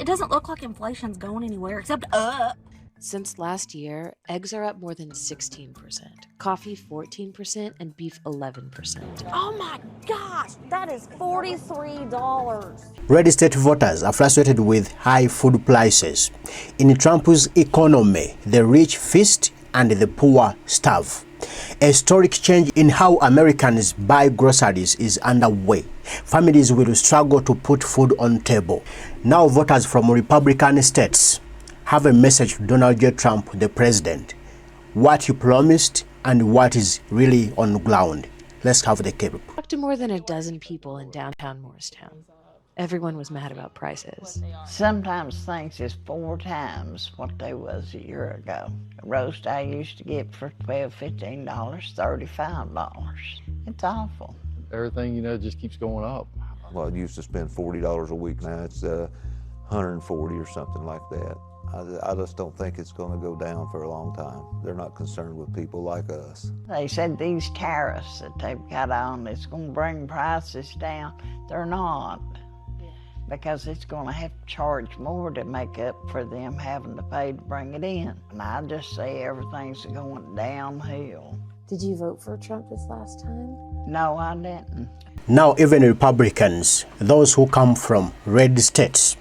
doesn't look like inflation's going anywhere except up. Since last year, eggs are up more than 16%, coffee 14%, and beef 11%. Oh my gosh, that is $43. Red state voters are frustrated with high food prices. In Trump's economy, the rich feast and the poor starve. A historic change in how Americans buy groceries is underway. Families will struggle to put food on table. Now voters from Republican states have a message to Donald J. Trump, the president. What he promised and what is really on the ground. Let's have the clip. I talked to more than a dozen people in downtown Morristown. Everyone was mad about prices. Sometimes things is 4 times what they was a year ago. A roast I used to get for $12, $15, $35. It's awful. Everything, you know, just keeps going up. Well, I used to spend $40 a week. Now it's $140 or something like that. I just don't think it's going to go down for a long time. They're not concerned with people like us. They said these tariffs that they've got on, it's going to bring prices down. They're not, because it's going to have to charge more to make up for them having to pay to bring it in. And I just say everything's going downhill. Did you vote for Trump this last time? No, I didn't. Now even Republicans, those who come from red states,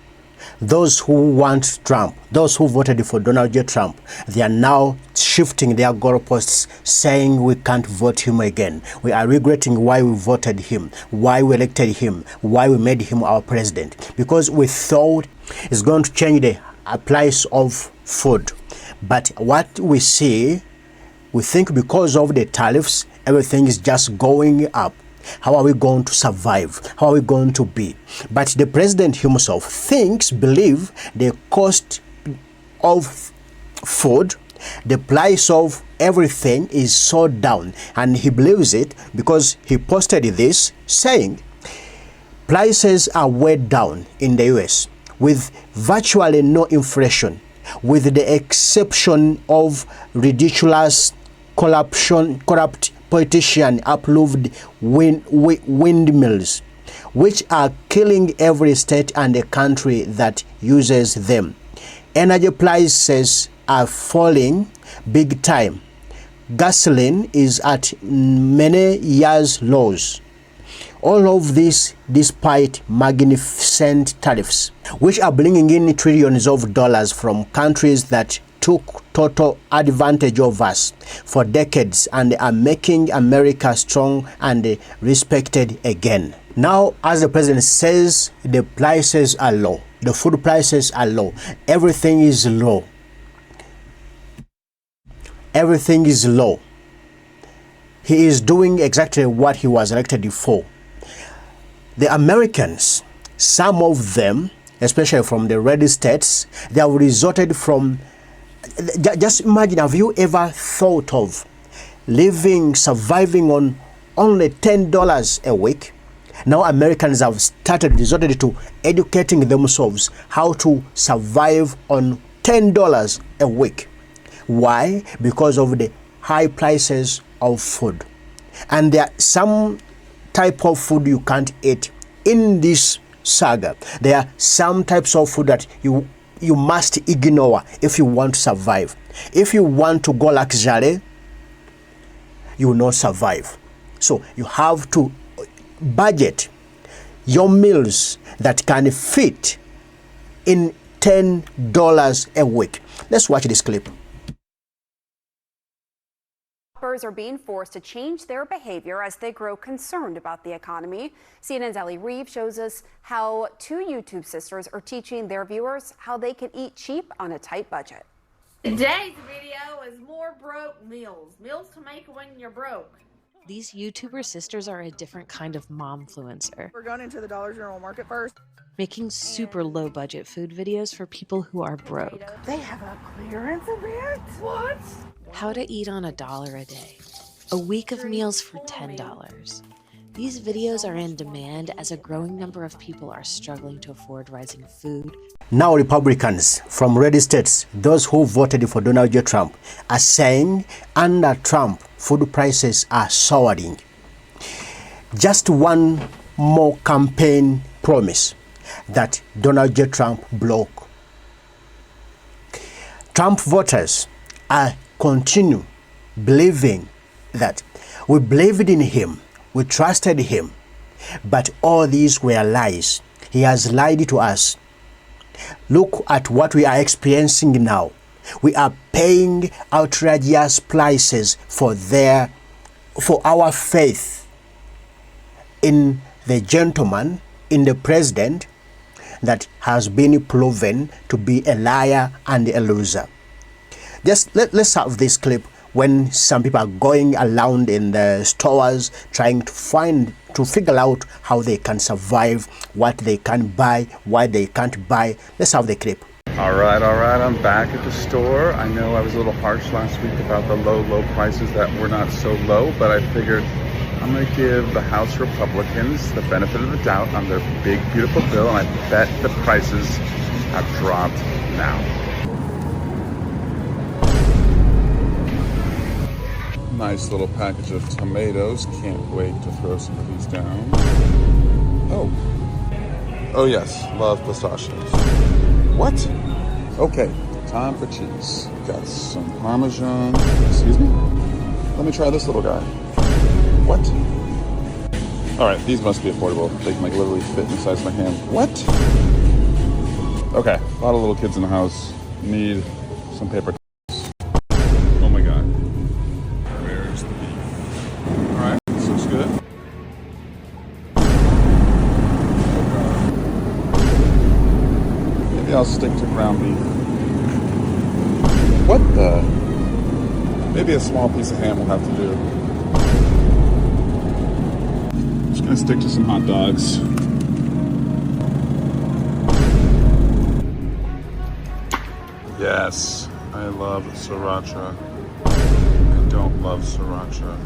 those who want Trump, those who voted for Donald J. Trump, they are now shifting their goalposts, saying we can't vote him again. We are regretting why we voted him, why we elected him, why we made him our president. Because we thought it's going to change the price of food. But what we see, we think because of the tariffs, everything is just going up. How are we going to survive? How are we going to be? But the president himself believes the cost of food, the price of everything is so down. And he believes it because he posted this saying, prices are way down in the US with virtually no inflation, with the exception of ridiculous corrupt politician approved windmills, which are killing every state and a country that uses them. Energy prices are falling big time. Gasoline is at many years lows. All of this despite magnificent tariffs, which are bringing in trillions of dollars from countries that took total advantage of us for decades and are making America strong and respected again. Now, as the president says, the prices are low. The food prices are low. Everything is low. Everything is low. He is doing exactly what he was elected for. The Americans, some of them, especially from the red states, they have resorted from. Just imagine, have you ever thought of surviving on only $10 a week? Now Americans have resorted to educating themselves how to survive on $10 a week. Why? Because of the high prices of food. And there are some type of food you can't eat in this saga. There are some types of food that you must ignore if you want to survive. If you want to go luxury, you will not survive. So you have to budget your meals that can fit in $10 a week. Let's watch this clip. Shoppers are being forced to change their behavior as they grow concerned about the economy. CNN's Ellie Reeve shows us how 2 YouTube sisters are teaching their viewers how they can eat cheap on a tight budget. Today's video is more broke meals. Meals to make when you're broke. These YouTuber sisters are a different kind of momfluencer. We're going into the Dollar General market first. Making super low budget food videos for people who are broke. They have a clearance event? What? How to eat on $1 a day. A week of meals for $10. These videos are in demand as a growing number of people are struggling to afford rising food. Now Republicans from red states, those who voted for Donald J. Trump, are saying under Trump, food prices are soaring. Just one more campaign promise. that Donald J. Trump broke. Trump voters are continue believing that we believed in him, we trusted him, but all these were lies. He has lied to us. Look at what we are experiencing now. We are paying outrageous prices for our faith in the gentleman, in the president that has been proven to be a liar and a loser. Just let's have this clip when some people are going around in the stores trying to figure out how they can survive, what they can buy, what they can't buy. Let's have the clip. All right, I'm back at the store. I know I was a little harsh last week about the low prices that were not so low, but I figured I'm going to give the House Republicans the benefit of the doubt on their big, beautiful bill, and I bet the prices have dropped now. Nice little package of tomatoes. Can't wait to throw some of these down. Oh yes, love pistachios. What? Okay, time for cheese. Got some Parmesan. Excuse me? Let me try this little guy. What? Alright, these must be affordable. They can like literally fit in the size of my hand. What? Okay, a lot of little kids in the house need some paper towels. Oh my god. Where's the beef? Alright, this looks good. Maybe I'll stick to ground beef. What the? Maybe a small piece of ham will have to do. Just gonna stick to some hot dogs. Yes, I love sriracha. I don't love sriracha.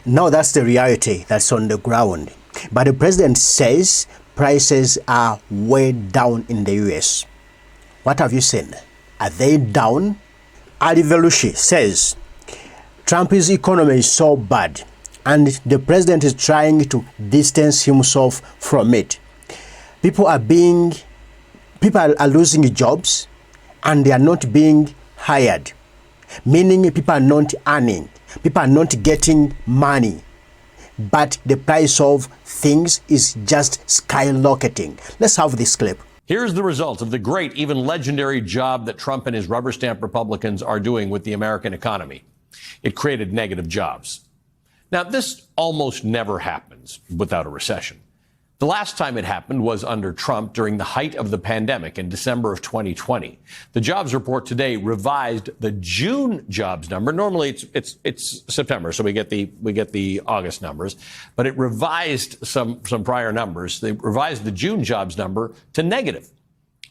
Now that's the reality that's on the ground. But the president says prices are way down in the US. What have you seen? Are they down? Ali Velushi says Trump's economy is so bad and the president is trying to distance himself from it. People are losing jobs and they are not being hired, meaning people are not earning, people are not getting money, but the price of things is just skyrocketing. Let's have this clip. Here's the result of the great, even legendary job that Trump and his rubber stamp Republicans are doing with the American economy. It created negative jobs. Now, this almost never happens without a recession. The last time it happened was under Trump during the height of the pandemic in December of 2020. The jobs report today revised the June jobs number. Normally it's September, so we get the August numbers, but it revised some prior numbers. They revised the June jobs number to negative.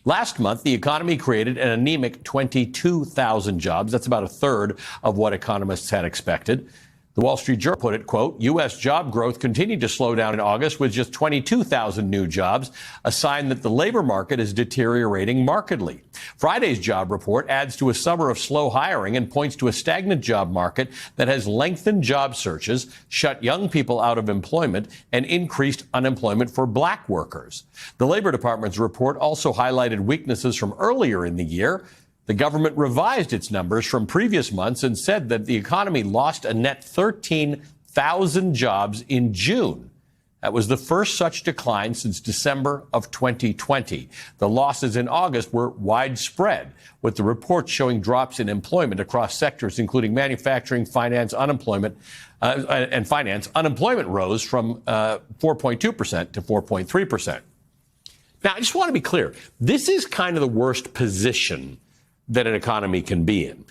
Last month, the economy created an anemic 22,000 jobs. That's about a third of what economists had expected. The Wall Street Journal put it, quote, U.S. job growth continued to slow down in August with just 22,000 new jobs, a sign that the labor market is deteriorating markedly. Friday's job report adds to a summer of slow hiring and points to a stagnant job market that has lengthened job searches, shut young people out of employment, and increased unemployment for black workers. The Labor Department's report also highlighted weaknesses from earlier in the year. The government revised its numbers from previous months and said that the economy lost a net 13,000 jobs in June. That was the first such decline since December of 2020. The losses in August were widespread, with the report showing drops in employment across sectors, including manufacturing, finance, unemployment, and finance. Unemployment rose from 4.2% to 4.3%. Now, I just want to be clear. This is kind of the worst position that an economy can be in.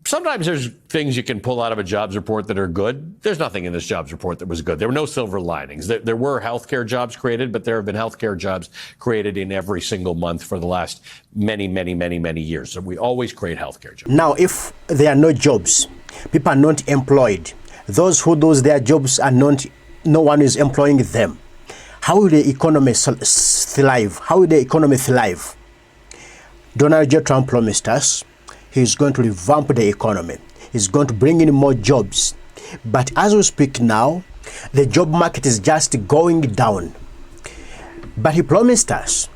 Sometimes there's things you can pull out of a jobs report that are good. There's nothing in this jobs report that was good. There were no silver linings. There were healthcare jobs created, but there have been healthcare jobs created in every single month for the last many years. So we always create healthcare jobs. Now, if there are no jobs, people are not employed, those who do their jobs are not, no one is employing them. How will the economy thrive? How will the economy thrive? Donald J. Trump promised us he's going to revamp the economy. is going to bring in more jobs. But as we speak now, the job market is just going down. But he promised us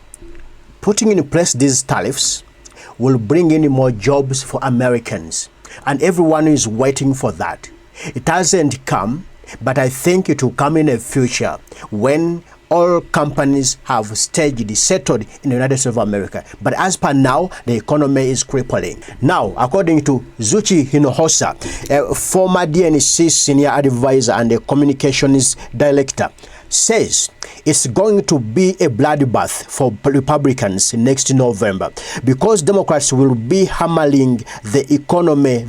putting in place these tariffs will bring in more jobs for Americans. And everyone is waiting for that. It hasn't come, but I think it will come in the future when all companies have settled in the United States of America. But as per now, the economy is crippling. Now, according to Zuchi Hinojosa, a former DNC senior advisor and a communications director, says it's going to be a bloodbath for Republicans next November because Democrats will be hammering the economy.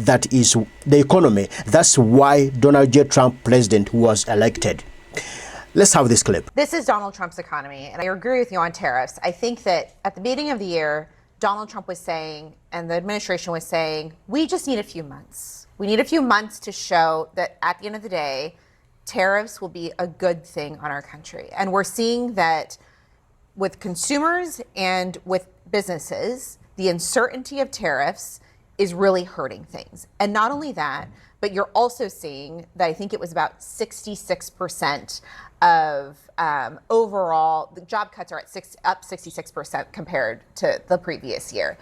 That's why Donald J. Trump president was elected. Let's have this clip. This is Donald Trump's economy, and I agree with you on tariffs. I think that at the beginning of the year, Donald Trump was saying, and the administration was saying, we just need a few months. We need a few months to show that at the end of the day, tariffs will be a good thing on our country. And we're seeing that with consumers and with businesses, the uncertainty of tariffs is really hurting things. And not only that, but you're also seeing that I think it was about 66% of overall, the job cuts are up 66% compared to the previous year.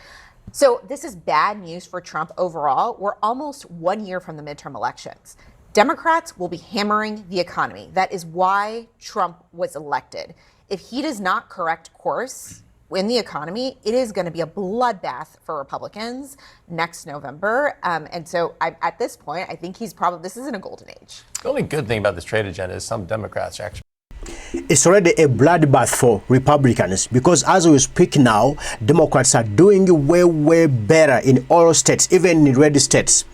So this is bad news for Trump overall. We're almost 1 year from the midterm elections. Democrats will be hammering the economy. That is why Trump was elected. If he does not correct course in the economy, it is going to be a bloodbath for Republicans next November. And so at this point, I think this isn't a golden age. The only good thing about this trade agenda is some Democrats are actually. It's already a bloodbath for Republicans because as we speak now, Democrats are doing way better in all states, even in red states,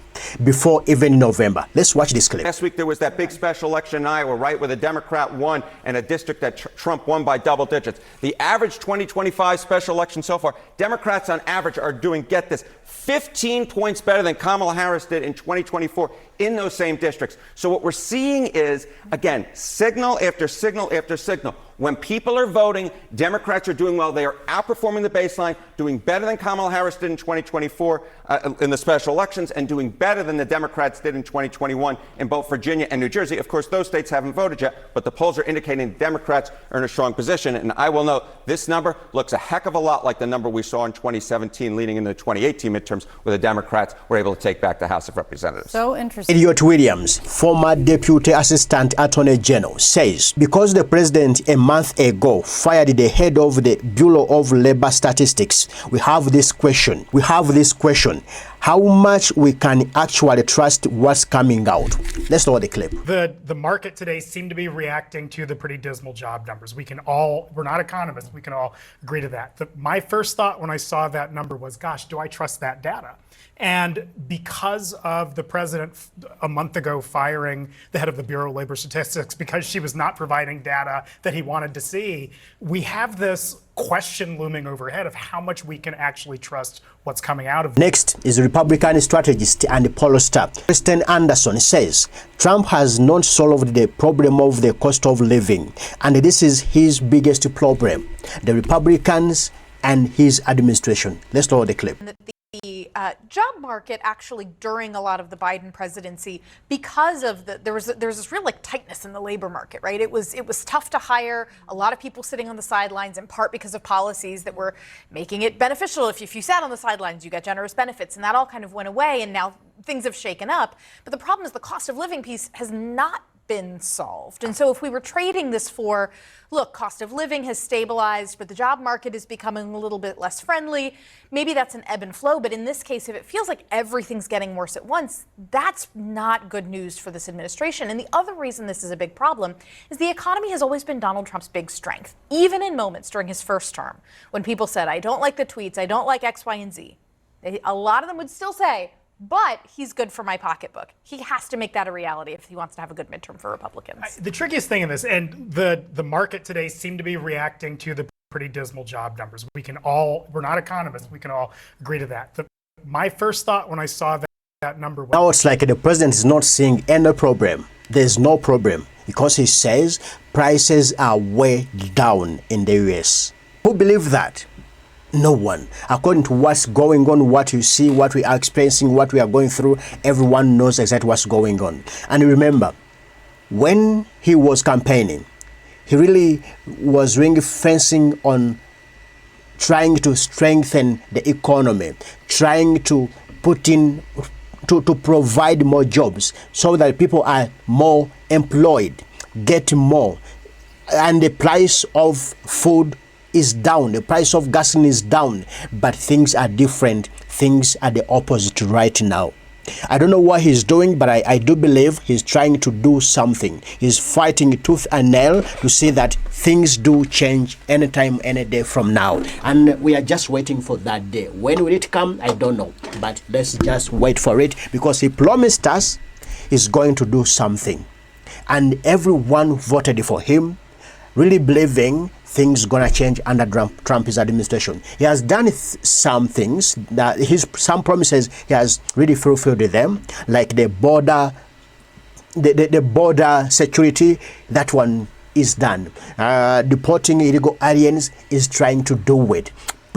before even November. Let's watch this clip. Last week there was that big special election in Iowa, right, where the Democrat won and a district that Trump won by double digits. The average 2025 special election so far, Democrats on average are doing, get this, 15 points better than Kamala Harris did in 2024 in those same districts. So what we're seeing is, again, signal after signal after signal. When people are voting, Democrats are doing well. They are outperforming the baseline, doing better than Kamala Harris did in 2024 in the special elections, and doing better than the Democrats did in 2021 in both Virginia and New Jersey. Of course, those states haven't voted yet, but the polls are indicating Democrats are in a strong position. And I will note, this number looks a heck of a lot like the number we saw in 2017 leading into the 2018 midterms, where the Democrats were able to take back the House of Representatives. So interesting. Elliot Williams, former Deputy Assistant Attorney General, says because the president a month ago fired the head of the Bureau of Labor Statistics, we have this question. How much we can actually trust what's coming out? Let's load the clip. The market today seemed to be reacting to the pretty dismal job numbers. We're not economists, we can all agree to that. My first thought when I saw that number was, gosh, do I trust that data? And because of the president a month ago firing the head of the Bureau of Labor Statistics because she was not providing data that he wanted to see, we have this question looming overhead of how much we can actually trust what's coming out of. Next is Republican strategist and pollster Kristen Anderson says Trump has not solved the problem of the cost of living, and this is his biggest problem, the Republicans and his administration. Let's load the clip. The job market actually during a lot of the Biden presidency, because of there was this real tightness in the labor market, right? It was tough to hire, a lot of people sitting on the sidelines, in part because of policies that were making it beneficial. If you sat on the sidelines, you got generous benefits, and that all kind of went away, and now things have shaken up. But the problem is the cost of living piece has not been solved. And so if we were trading this for, look, cost of living has stabilized, but the job market is becoming a little bit less friendly, maybe that's an ebb and flow. But in this case, if it feels like everything's getting worse at once, that's not good news for this administration. And the other reason this is a big problem is the economy has always been Donald Trump's big strength, even in moments during his first term when people said, I don't like the tweets, I don't like X, Y, and Z. A lot of them would still say, but he's good for my pocketbook. He has to make that a reality if he wants to have a good midterm for Republicans. The trickiest thing in this, and the market today seemed to be reacting to the pretty dismal job numbers. We're not economists, we can all agree to that. My first thought when I saw that number was... Now it's like the president is not seeing any problem. There's no problem because he says prices are way down in the US. Who believe that? No one. According to what's going on, what you see, what we are experiencing, what we are going through, everyone knows exactly what's going on. And remember, when he was campaigning, he really was ring fencing on trying to strengthen the economy, trying to put in, to provide more jobs so that people are more employed, get more. And the price of food is down, the price of gasoline is down, but things are different. Things are the opposite right now. I don't know what he's doing, but I do believe he's trying to do something. He's fighting tooth and nail to see that things do change anytime, any day from now. And we are just waiting for that day. When will it come? I don't know. But let's just wait for it, because he promised us he's going to do something. And everyone voted for him, really believing things gonna change under Trump's administration. He has done some things that some promises he has really fulfilled them, like the border, the border security. That one is done. Deporting illegal aliens is trying to do it.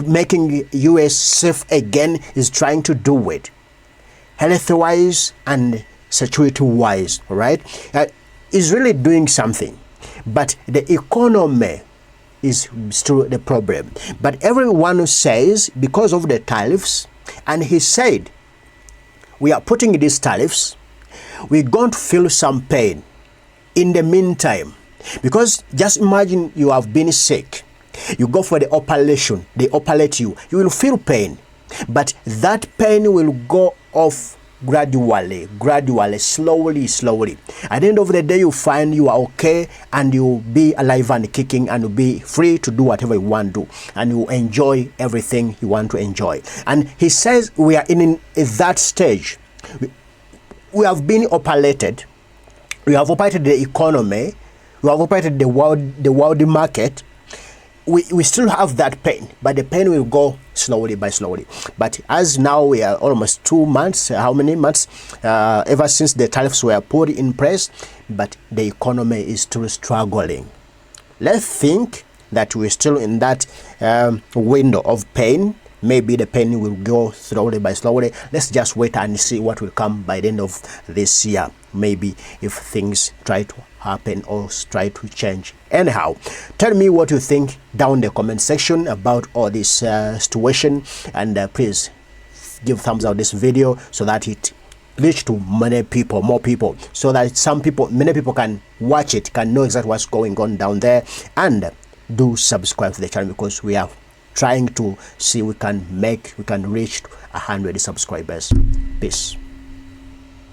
Making U.S. safe again is trying to do it. Health-wise and security-wise, right? Is really doing something. But the economy is still the problem. But everyone says because of the tariffs, and he said, we are putting these tariffs, we're going to feel some pain in the meantime. Because just imagine you have been sick, you go for the operation, they operate you, you will feel pain. But that pain will go off gradually, slowly. At the end of the day, you find you are okay, and you'll be alive and kicking, and you'll be free to do whatever you want to do, and you enjoy everything you want to enjoy. And he says we are in that stage. We have been operated. We have operated the economy. We have operated the world market. We still have that pain, but the pain will go slowly by slowly. But as now we are almost 2 months, how many months, ever since the tariffs were put in place, but the economy is still struggling. Let's think that we're still in that window of pain. Maybe the pain will go slowly by slowly. Let's just wait and see what will come by the end of this year. Maybe if things try to happen or try to change. Anyhow, tell me what you think down in the comment section about all this situation, and please give thumbs up this video so that it reach to many people, more people, so that many people can watch it, can know exactly what's going on down there. And do subscribe to the channel, because we are trying to see we can reach 100 subscribers. Peace.